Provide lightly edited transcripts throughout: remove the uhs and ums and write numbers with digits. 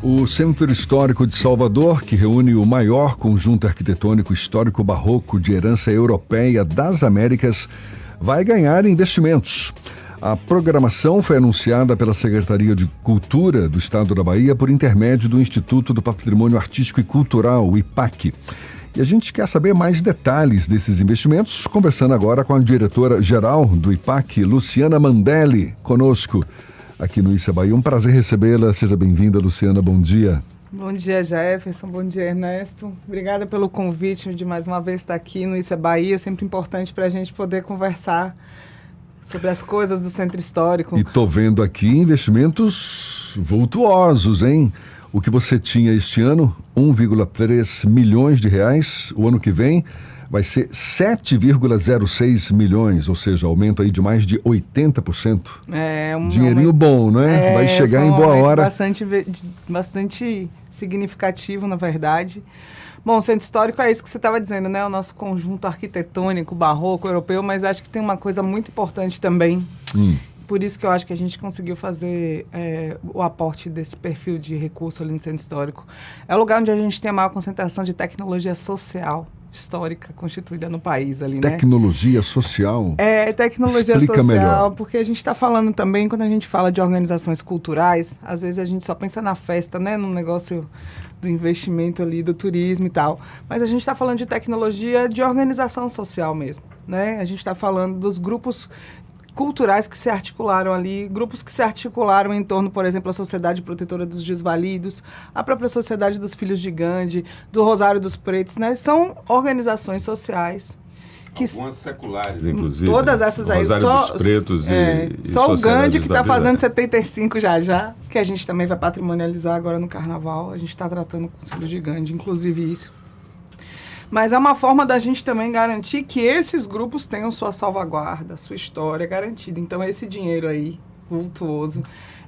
O Centro Histórico de Salvador, que reúne o maior conjunto arquitetônico histórico barroco de herança europeia das Américas, vai ganhar investimentos. A programação foi anunciada pela Secretaria de Cultura do Estado da Bahia por intermédio do Instituto do Patrimônio Artístico e Cultural, o IPAC. E a gente quer saber mais detalhes desses investimentos, conversando agora com a diretora-geral do IPAC, Luciana Mandelli, conosco aqui no Isso é Bahia. Um prazer recebê-la. Seja bem-vinda, Luciana. Bom dia. Bom dia, Jefferson. Bom dia, Ernesto. Obrigada pelo convite de mais uma vez estar aqui no Isso é Bahia. É sempre importante para a gente poder conversar sobre as coisas do Centro Histórico. E estou vendo aqui investimentos vultuosos, hein? O que você tinha este ano, 1,3 milhões de reais. O ano que vem vai ser 7,06 milhões, ou seja, aumento aí de mais de 80%. É um dinheirinho aumento, bom, né? Vai chegar em boa hora. Bastante significativo, na verdade. Bom, o Centro Histórico é isso que você estava dizendo, né? O nosso conjunto arquitetônico, barroco, europeu, mas acho que tem uma coisa muito importante também. Por isso que eu acho que a gente conseguiu fazer o aporte desse perfil de recurso ali no Centro Histórico. É o lugar onde a gente tem a maior concentração de tecnologia social histórica constituída no país ali, né? Tecnologia social? Tecnologia Explica social, melhor. porque a gente está falando também, quando a gente fala de organizações culturais, às vezes a gente só pensa na festa, né? No negócio do investimento ali, do turismo e tal. Mas a gente está falando de tecnologia de organização social mesmo, né? A gente está falando dos grupos culturais que se articularam ali, grupos que se articularam em torno, por exemplo, da Sociedade Protetora dos Desvalidos, a própria Sociedade dos Filhos de Gandhi, do Rosário dos Pretos, né? São organizações sociais que... Algumas seculares, inclusive. Todas essas aí. Rosário dos Pretos e só o Gandhi, que está fazendo Vida. 75 já, que a gente também vai patrimonializar agora no Carnaval. A gente está tratando com os Filhos de Gandhi, inclusive isso. Mas é uma forma da gente também garantir que esses grupos tenham sua salvaguarda, sua história garantida. Então, esse dinheiro aí, vultuoso,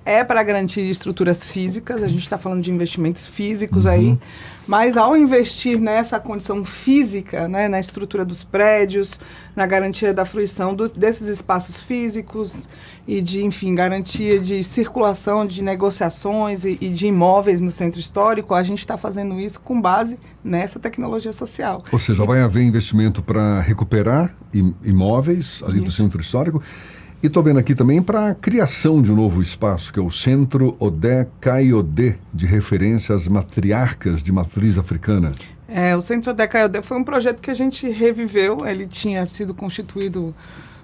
é para garantir estruturas físicas. A gente está falando de investimentos físicos aí. Mas, ao investir nessa condição física, né, na estrutura dos prédios, na garantia da fruição desses espaços físicos e de, enfim, garantia de circulação, de negociações e de imóveis no Centro Histórico, a gente está fazendo isso com base nessa tecnologia social. Ou seja, vai haver investimento para recuperar imóveis ali do Centro Histórico. E estou vendo aqui também para a criação de um novo espaço, que é o Centro Odé Kayode, de referência às matriarcas de matriz africana. O Centro Odé Kayode foi um projeto que a gente reviveu. Ele tinha sido constituído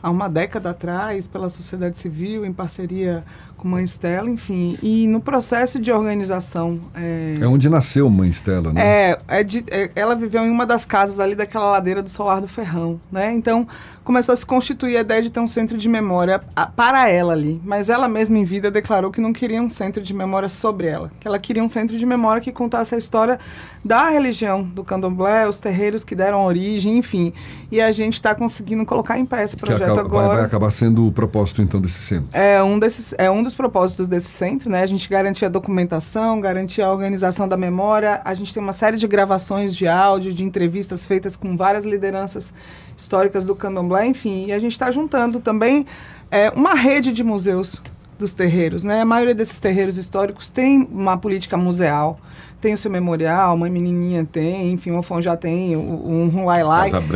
há uma década atrás pela sociedade civil, em parceria com Mãe Stella, enfim. E no processo de organização... É onde nasceu Mãe Stella, né? Ela viveu em uma das casas ali daquela ladeira do Solar do Ferrão, né? Então, começou a se constituir a ideia de ter um centro de memória para ela ali. Mas ela mesma, em vida, declarou que não queria um centro de memória sobre ela. Que ela queria um centro de memória que contasse a história da religião, do candomblé, os terreiros que deram origem, enfim. E a gente está conseguindo colocar em pé esse projeto agora. Vai acabar sendo o propósito, então, desse centro. É um dos propósitos desse centro, né? A gente garantir a documentação, garantir a organização da memória. A gente tem uma série de gravações de áudio, de entrevistas feitas com várias lideranças históricas do candomblé, enfim. E a gente está juntando também uma rede de museus dos terreiros, né? A maioria desses terreiros históricos tem uma política museal, tem o seu memorial, uma menininha tem, enfim, o Fonjá tem, um Huailai. Casa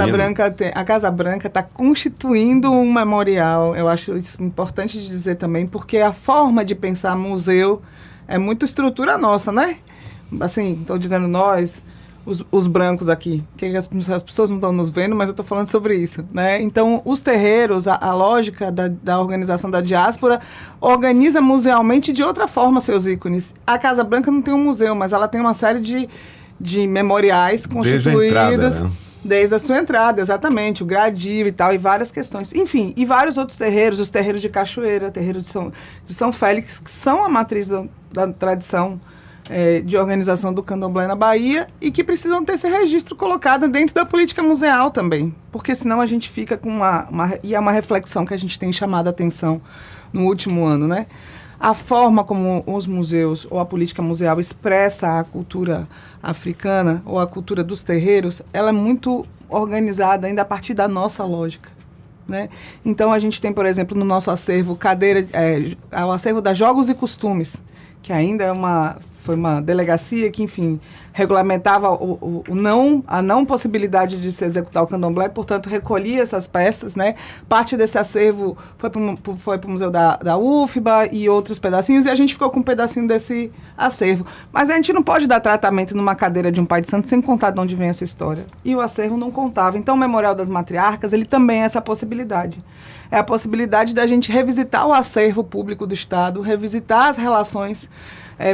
Branca tem. A Casa Branca está constituindo um memorial. Eu acho isso importante de dizer também, porque a forma de pensar museu é muito estrutura nossa, né? Assim, estou dizendo nós, os brancos aqui, que as pessoas não estão nos vendo, mas eu estou falando sobre isso, né? Então, os terreiros, a lógica da organização da diáspora organiza musealmente de outra forma seus ícones. A Casa Branca não tem um museu, mas ela tem uma série de memoriais constituídos... Desde a entrada, né? Desde a sua entrada, exatamente, o gradil e tal, e várias questões. Enfim, e vários outros terreiros, os terreiros de Cachoeira, terreiro de São Félix, que são a matriz da tradição de organização do candomblé na Bahia e que precisam ter esse registro colocado dentro da política museal também, porque senão a gente fica com e é uma reflexão que a gente tem chamado a atenção no último ano, né? A forma como os museus ou a política museal expressa a cultura africana ou a cultura dos terreiros, ela é muito organizada ainda a partir da nossa lógica, né? Então, a gente tem, por exemplo, no nosso acervo, o acervo da Jogos e Costumes, que ainda foi uma delegacia que, enfim, regulamentava a não possibilidade de se executar o candomblé, e, portanto, recolhia essas peças, né? Parte desse acervo foi para o Museu da UFBA e outros pedacinhos, e a gente ficou com um pedacinho desse acervo. Mas a gente não pode dar tratamento numa cadeira de um pai de santo sem contar de onde vem essa história. E o acervo não contava. Então, o Memorial das Matriarcas, ele também é essa possibilidade. É a possibilidade da gente revisitar o acervo público do Estado, revisitar as relações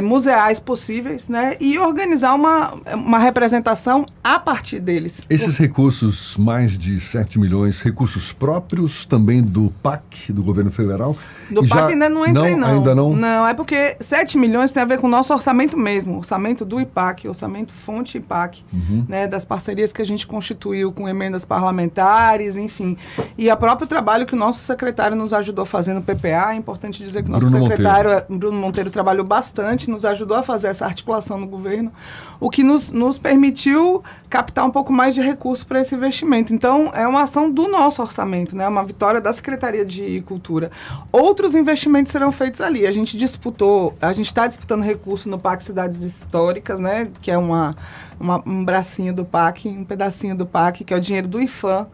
museais possíveis, né, e organizar uma representação a partir deles. Esses recursos, mais de 7 milhões, recursos próprios também do PAC, do governo federal? Do PAC ainda não entrei, não. Ainda não? Não, é porque 7 milhões tem a ver com o nosso orçamento mesmo, orçamento do IPAC, orçamento fonte IPAC, né, das parcerias que a gente constituiu com emendas parlamentares, enfim. E o próprio trabalho que o nosso secretário nos ajudou a fazer no PPA, é importante dizer que o nosso secretário, Bruno Monteiro, trabalhou bastante, nos ajudou a fazer essa articulação no governo, o que nos permitiu captar um pouco mais de recursos para esse investimento. Então, é uma ação do nosso orçamento, né? Uma vitória da Secretaria de Cultura. Outros investimentos serão feitos ali. A gente está disputando recurso no PAC Cidades Históricas, né? Que é um bracinho do PAC, um pedacinho do PAC, que é o dinheiro do IFAM,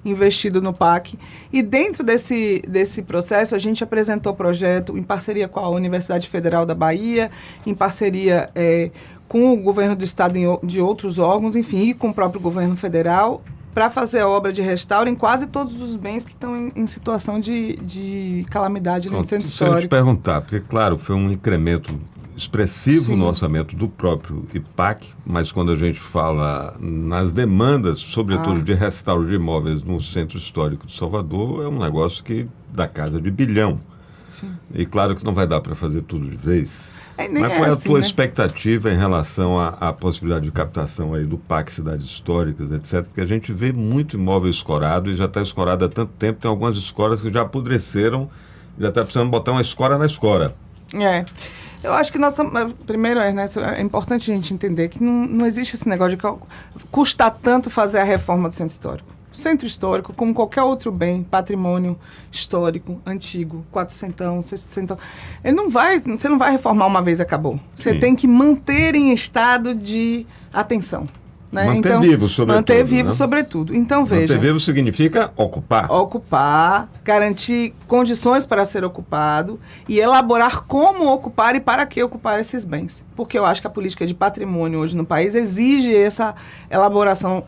investido no PAC. E dentro desse processo, a gente apresentou projeto em parceria com a Universidade Federal da Bahia, em parceria com o governo do estado e de outros órgãos, enfim, e com o próprio governo federal, para fazer a obra de restauro em quase todos os bens que estão em situação de calamidade no centro histórico. Deixa eu te perguntar, porque, claro, foi um incremento expressivo no orçamento do próprio IPAC, mas quando a gente fala nas demandas, sobretudo de restauro de imóveis no Centro Histórico de Salvador, é um negócio que dá casa de bilhão. Sim. E claro que não vai dar para fazer tudo de vez. Mas qual é a tua né? expectativa em relação à possibilidade de captação aí do PAC Cidades Históricas, etc? Porque a gente vê muito imóvel escorado e já está escorado há tanto tempo, tem algumas escoras que já apodreceram, já está precisando botar uma escora na escora. Eu acho que nós estamos... Primeiro, Ernesto, é importante a gente entender que não existe esse negócio de custa tanto fazer a reforma do centro histórico. O centro histórico, como qualquer outro bem, patrimônio histórico, antigo, 400, 600, você não vai reformar uma vez e acabou. Você tem que manter em estado de atenção. Né? Manter vivo, sobretudo. Manter vivo, sobretudo. Então, veja... Manter vivo significa ocupar. Ocupar, garantir condições para ser ocupado e elaborar como ocupar e para que ocupar esses bens. Porque eu acho que a política de patrimônio hoje no país exige essa elaboração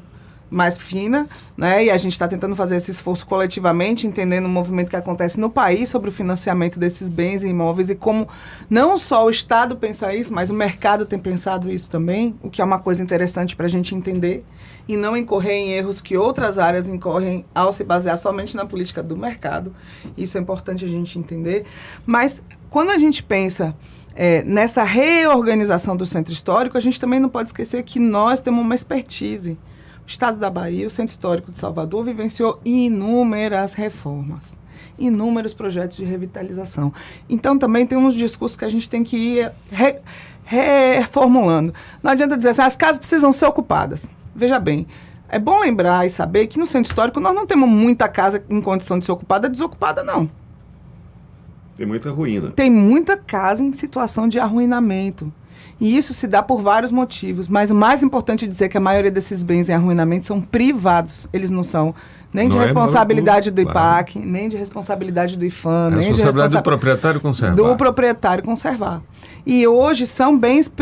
mais fina, né? E a gente está tentando fazer esse esforço coletivamente, entendendo o movimento que acontece no país sobre o financiamento desses bens e imóveis e como não só o Estado pensa isso, mas o mercado tem pensado isso também, o que é uma coisa interessante para a gente entender e não incorrer em erros que outras áreas incorrem ao se basear somente na política do mercado. Isso é importante a gente entender. Mas quando a gente pensa nessa reorganização do centro histórico, a gente também não pode esquecer que nós temos uma expertise. O Estado da Bahia, o Centro Histórico de Salvador, vivenciou inúmeras reformas, inúmeros projetos de revitalização. Então, também tem uns discursos que a gente tem que ir reformulando. Não adianta dizer assim, as casas precisam ser ocupadas. Veja bem, é bom lembrar e saber que no Centro Histórico nós não temos muita casa em condição de ser ocupada, desocupada, não. Tem muita ruína. Tem muita casa em situação de arruinamento. E isso se dá por vários motivos. Mas o mais importante é dizer que a maioria desses bens em arruinamento são privados. Eles não são nem de responsabilidade do IPAC, nem de responsabilidade do IFAM, nem de responsabilidade do proprietário conservar. Do proprietário conservar. E hoje são bens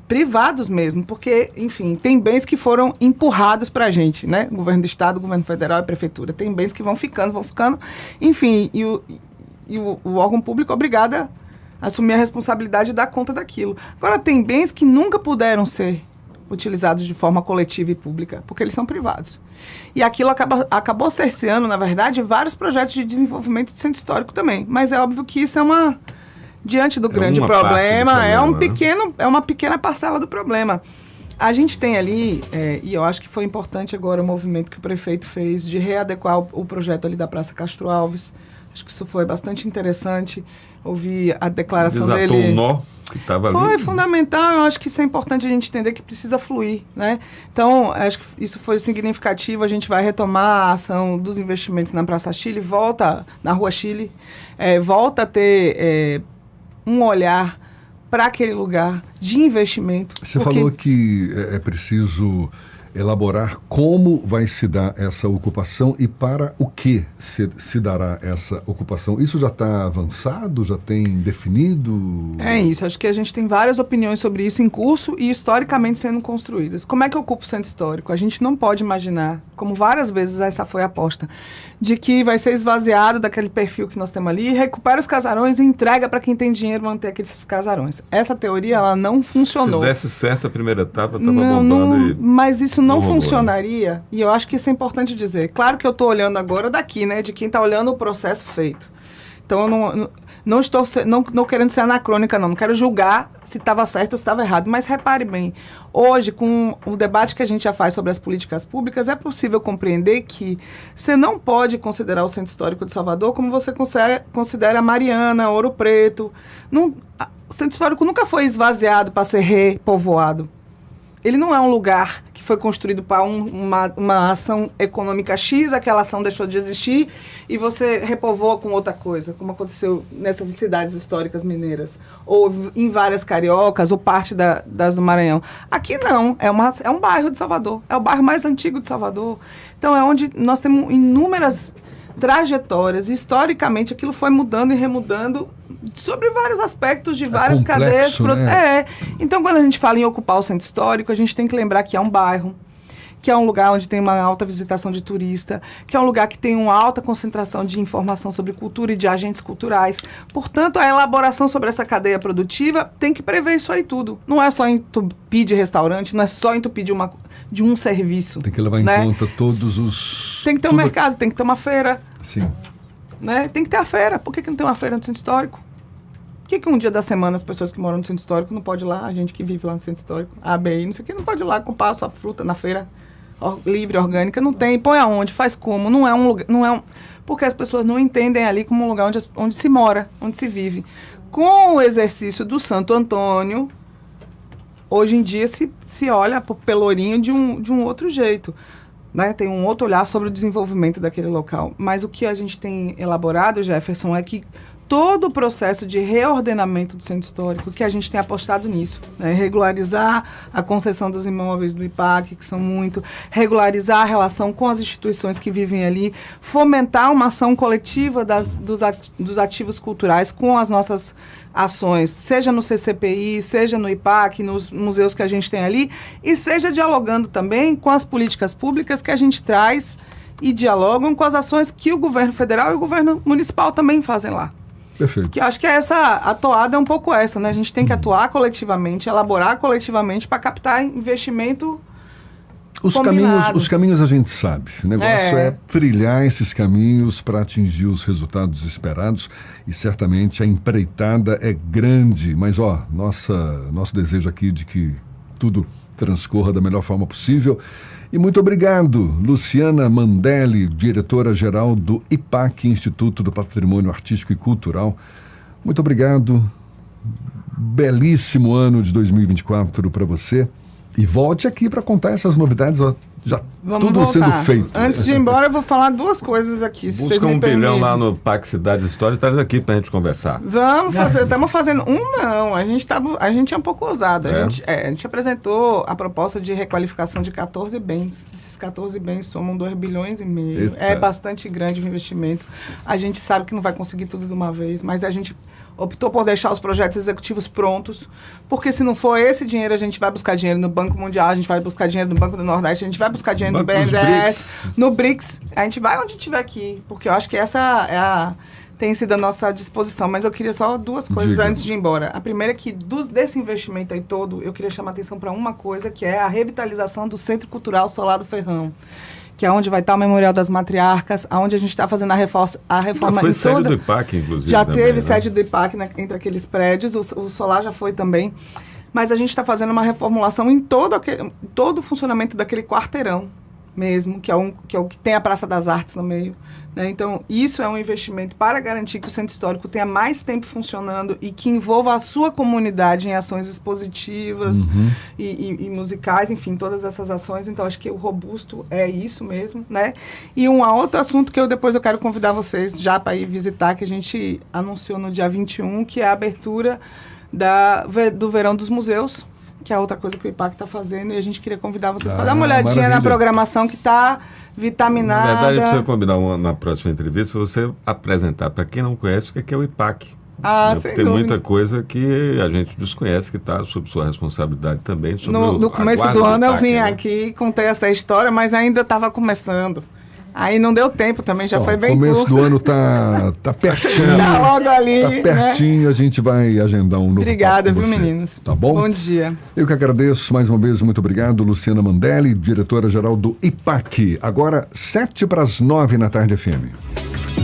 privados mesmo, porque, enfim, tem bens que foram empurrados para a gente, né? O governo do Estado, o governo federal e a prefeitura. Tem bens que vão ficando, enfim, e o órgão público é obrigado a assumir a responsabilidade e dar conta daquilo. Agora, tem bens que nunca puderam ser utilizados de forma coletiva e pública, porque eles são privados. E aquilo acabou cerceando, na verdade, vários projetos de desenvolvimento do centro histórico também. Mas é óbvio que isso é diante do grande problema, é uma pequena parcela do problema. A gente tem ali, e eu acho que foi importante agora o movimento que o prefeito fez de readequar o projeto ali da Praça Castro Alves. Acho que isso foi bastante interessante. Ouvi a declaração dele. Desatou o nó que estava ali. Foi fundamental. Eu acho que isso é importante a gente entender que precisa fluir, né? Então, acho que isso foi significativo. A gente vai retomar a ação dos investimentos na Praça Chile, na Rua Chile, volta a ter um olhar para aquele lugar de investimento. Você falou que é preciso elaborar como vai se dar essa ocupação e para o que se dará essa ocupação. Isso já está avançado? Já tem definido? É isso. Acho que a gente tem várias opiniões sobre isso em curso e historicamente sendo construídas. Como é que ocupa o centro histórico? A gente não pode imaginar, como várias vezes essa foi a aposta, de que vai ser esvaziado daquele perfil que nós temos ali, recupera os casarões e entrega para quem tem dinheiro manter aqueles casarões. Essa teoria, ela não funcionou. Se desse certo a primeira etapa, estava bombando. Mas isso não funcionaria, e eu acho que isso é importante dizer. Claro que eu estou olhando agora daqui, né, de quem está olhando o processo feito. Então, eu não estou não querendo ser anacrônica, não quero julgar se estava certo ou se estava errado, mas repare bem, hoje, com o debate que a gente já faz sobre as políticas públicas, é possível compreender que você não pode considerar o Centro Histórico de Salvador como você considera Mariana, Ouro Preto. O Centro Histórico nunca foi esvaziado para ser repovoado. Ele não é um lugar que foi construído para uma ação econômica X, aquela ação deixou de existir e você repovoa com outra coisa, como aconteceu nessas cidades históricas mineiras, ou em várias cariocas, ou parte das do Maranhão. Aqui não, é um bairro de Salvador, é o bairro mais antigo de Salvador. Então é onde nós temos inúmeras trajetórias, historicamente aquilo foi mudando e remudando sobre vários aspectos de várias complexo, cadeias. né? Então, quando a gente fala em ocupar o centro histórico, a gente tem que lembrar que é um bairro, que é um lugar onde tem uma alta visitação de turista, que é um lugar que tem uma alta concentração de informação sobre cultura e de agentes culturais. Portanto, a elaboração sobre essa cadeia produtiva tem que prever isso aí tudo. Não é só entupir de restaurante, não é só entupir de um serviço. Tem que levar em conta todos os... Tem que ter um mercado, tem que ter uma feira. Sim. Né? Tem que ter a feira. Por que não tem uma feira no centro histórico? Por que um dia da semana as pessoas que moram no centro histórico não podem ir lá, a gente que vive lá no centro histórico, a ABI, não sei o que, não pode ir lá comprar a sua fruta na feira livre, orgânica? Não tem. Põe aonde? Faz como? Não é um lugar... porque as pessoas não entendem ali como um lugar onde se mora, onde se vive. Com o exercício do Santo Antônio, hoje em dia se olha para o Pelourinho de um outro jeito. Né? Tem um outro olhar sobre o desenvolvimento daquele local. Mas o que a gente tem elaborado, Jefferson, é que todo o processo de reordenamento do centro histórico, que a gente tem apostado nisso, né? Regularizar a concessão dos imóveis do IPAC, que são muito, regularizar a relação com as instituições que vivem ali, fomentar uma ação coletiva dos ativos culturais com as nossas ações, seja no CCPI, seja no IPAC, nos museus que a gente tem ali, e seja dialogando também com as políticas públicas que a gente traz e dialogam com as ações que o governo federal e o governo municipal também fazem lá. Perfeito. Que acho que a toada é um pouco essa, né? A gente tem que atuar coletivamente, elaborar coletivamente para captar investimento combinado. Os caminhos a gente sabe. O negócio é trilhar esses caminhos para atingir os resultados esperados e certamente a empreitada é grande, mas nosso desejo aqui de que tudo transcorra da melhor forma possível. E muito obrigado, Luciana Mandelli, diretora-geral do IPAC, Instituto do Patrimônio Artístico e Cultural. Muito obrigado. Belíssimo ano de 2024 para você. E volte aqui para contar essas novidades, já Vamos tudo voltar. sendo feito. Antes de ir embora, eu vou falar duas coisas aqui, se vocês Busca me um bilhão permitem. lá no PAC Cidade História e traz aqui pra gente conversar. Vamos fazer, estamos fazendo não, a gente é um pouco ousado, a gente apresentou a proposta de requalificação de 14 bens, esses 14 bens somam 2,5 bilhões, Eita. é bastante grande o investimento, a gente sabe que não vai conseguir tudo de uma vez, mas a gente optou por deixar os projetos executivos prontos, porque se não for esse dinheiro, a gente vai buscar dinheiro no Banco Mundial, a gente vai buscar dinheiro no Banco do Nordeste, a gente vai buscar dinheiro no BNDES, no BRICS, a gente vai onde tiver aqui, porque eu acho que essa tem sido a nossa disposição, mas eu queria só duas coisas antes de ir embora. A primeira é que desse investimento aí todo, eu queria chamar a atenção para uma coisa, que é a revitalização do Centro Cultural Solar do Ferrão, que é onde vai estar o Memorial das Matriarcas, onde a gente está fazendo a reforma foi em sede toda... do IPAC, inclusive. Já também, teve né? sede do IPAC entre aqueles prédios, o Solar já foi também, mas a gente está fazendo uma reformulação em todo o funcionamento daquele quarteirão mesmo, que é o que tem a Praça das Artes no meio. Né? Então, isso é um investimento para garantir que o Centro Histórico tenha mais tempo funcionando e que envolva a sua comunidade em ações expositivas e musicais, enfim, todas essas ações. Então, acho que o robusto é isso mesmo, né? E um outro assunto que depois eu quero convidar vocês já para ir visitar, que a gente anunciou no dia 21, que é a abertura do Verão dos Museus, que é outra coisa que o IPAC está fazendo, e a gente queria convidar vocês para dar uma olhadinha maravilha. na programação que está vitaminada. Na verdade, precisa combinar na próxima entrevista para você apresentar para quem não conhece o que é o IPAC. Sem Tem dúvida. muita coisa que a gente desconhece que está sob sua responsabilidade também. No começo do ano eu vim aqui e contei essa história, mas ainda estava começando. Aí não deu tempo também, já foi bem começo curto. do ano tá pertinho. Tá logo ali, Tá pertinho, a gente vai agendar um novo Obrigada, papo com viu, você. meninos? Tá bom? Bom dia. Eu que agradeço mais uma vez, muito obrigado, Luciana Mandelli, diretora-geral do IPAC. Agora, 7 para as 9 na tarde FM.